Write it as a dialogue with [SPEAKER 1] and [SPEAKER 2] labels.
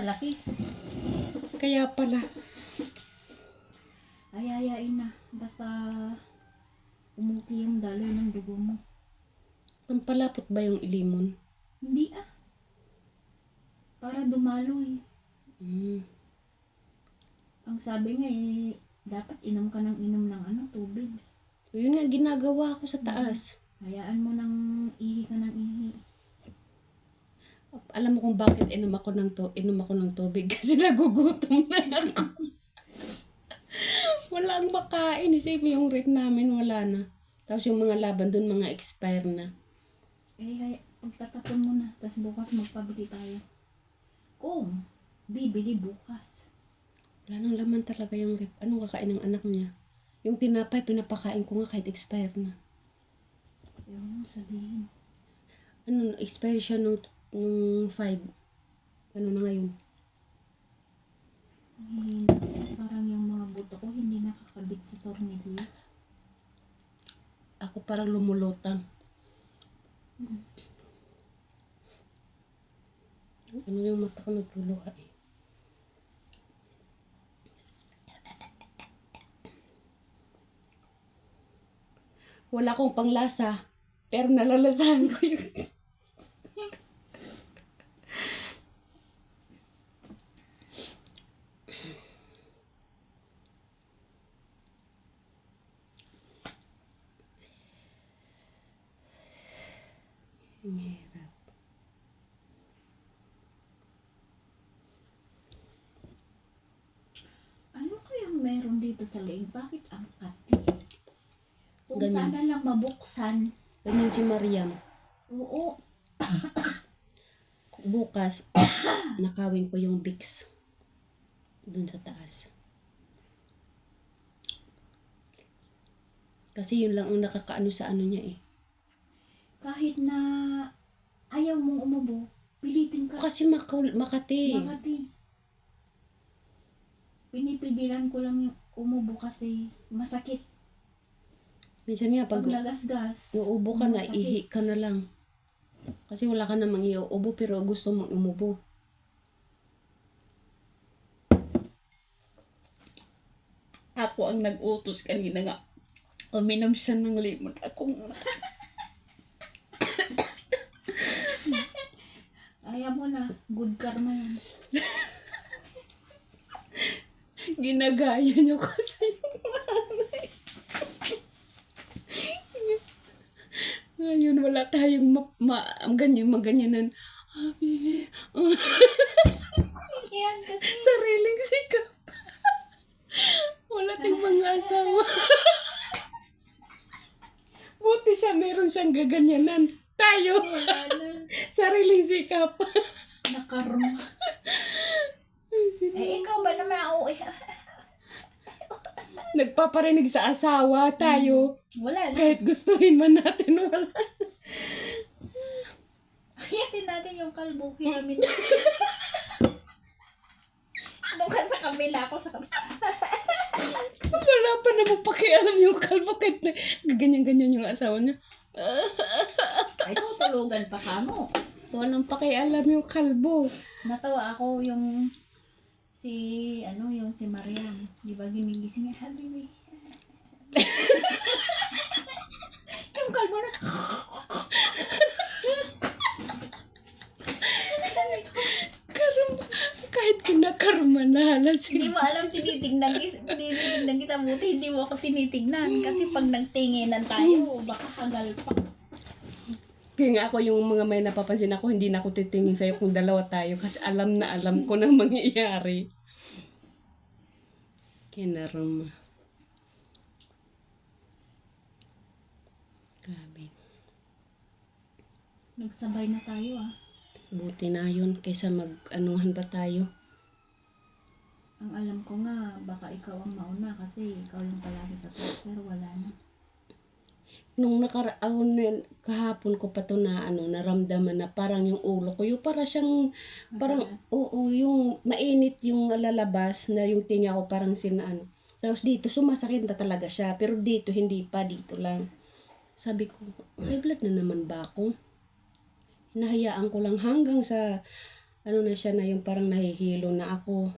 [SPEAKER 1] malaki.
[SPEAKER 2] Kaya pala.
[SPEAKER 1] Ay, ayain na. Basta umuki yung daloy ng dugo mo.
[SPEAKER 2] Pampalapot ba yung ilimon?
[SPEAKER 1] Hindi para dumaloy. Ang sabi nga dapat inom ka ng inom ng tubig.
[SPEAKER 2] Yun nga ginagawa ko sa taas.
[SPEAKER 1] Hayaan mo nang ihi ka ng ihi.
[SPEAKER 2] Alam mo kung bakit inom ako ng tubig? Kasi nagugutom na ako. Wala ang makain. Isipin yung rate namin, wala na. Tapos yung mga laban dun, mga expire na.
[SPEAKER 1] Pagtatapon mo na. Tapos bukas magpabili tayo. Kung bibili bukas.
[SPEAKER 2] Wala nang laman talaga yung rep. Anong kakain ng anak niya? Yung tinapay, pinapakain ko nga kahit expire na.
[SPEAKER 1] Yung sabihin.
[SPEAKER 2] Expire siya nung 5. Ano na ngayon?
[SPEAKER 1] Parang yung mga buto ko hindi nakakabit sa tornilyo.
[SPEAKER 2] Ako parang lumulutang. Ano yung mata ko nagtuluha eh. Wala akong panglasa, pero nalalasahan ko yun. Ang hirap.
[SPEAKER 1] Ano kayang meron dito sa leeg? Bakit ang kati? Kung
[SPEAKER 2] Ganyan.
[SPEAKER 1] sana lang mabuksan.
[SPEAKER 2] Ganyan si Mariam.
[SPEAKER 1] Oo.
[SPEAKER 2] Bukas, nakawin ko yung Vicks dun sa taas. Kasi yun lang ang nakakaano sa ano niya eh.
[SPEAKER 1] Kahit na ayaw mong umubo, pilitin ka.
[SPEAKER 2] Kasi Makati.
[SPEAKER 1] Makati. Pinipigilan ko lang yung umubo kasi masakit.
[SPEAKER 2] Minsan nga pag
[SPEAKER 1] Pag nagasgas,
[SPEAKER 2] uubo ka na,
[SPEAKER 1] masakit.
[SPEAKER 2] ihi ka na lang. Kasi wala ka namang iuubo pero gusto mong umubo. Ako ang nag-utos kanina nga. Uminom siya ng limon. Ako
[SPEAKER 1] Ayaw mo na, good karma yan.
[SPEAKER 2] ginagaya niyo kasi yung nanay. Ngayon wala tayong maganyanan. Baby.
[SPEAKER 1] Yan kasi.
[SPEAKER 2] Sariling sikap. Wala ting mga asawa. Buti siya, meron siyang gaganyanan. Tayo. Sariling sikap.
[SPEAKER 1] Nakarma. Ikaw ba naman ako?
[SPEAKER 2] Nagpaparinig sa asawa tayo.
[SPEAKER 1] Wala na.
[SPEAKER 2] Kahit gustuhin man natin, wala.
[SPEAKER 1] Ayatin natin yung kalbo. Hiramin natin. Doon ka sa kabila, ako sa kabila.
[SPEAKER 2] Wala pa namang pakialam yung kalbo kahit na ganyan-ganyan yung asawa niya.
[SPEAKER 1] Ay, tutulugan pa ka mo.
[SPEAKER 2] Walang pakialam yung kalbo.
[SPEAKER 1] Natawa ako yung si Mariam. Di ba ginigising niya, habibi. Yung kalbo na.
[SPEAKER 2] Karma. Kahit kinakarma na halas.
[SPEAKER 1] Hindi mo alam, tinitignan kita. Buti hindi mo ako tinitignan. Kasi pag nagtinginan tayo, baka hagalpak.
[SPEAKER 2] Kaya nga ako yung mga may napapansin ako, hindi na ako titingin sa'yo kung dalawa tayo kasi alam na alam ko na mangyayari. Kinarama. Grabe.
[SPEAKER 1] Nagsabay na tayo
[SPEAKER 2] Buti na yun kaysa mag-anuhan pa tayo.
[SPEAKER 1] Ang alam ko nga, baka ikaw ang mauna kasi ikaw yung palagi sa taas, pero wala na.
[SPEAKER 2] Nung kahapon ko pa to na naramdaman na parang yung ulo ko, yung parang yung mainit yung lalabas na yung tinga ko parang Tapos dito sumasakit na talaga siya, pero dito hindi pa, dito lang. Sabi ko, high blood na naman ba ako? Hinahayaan ko lang hanggang sa ano na siya na yung parang nahihilo na ako.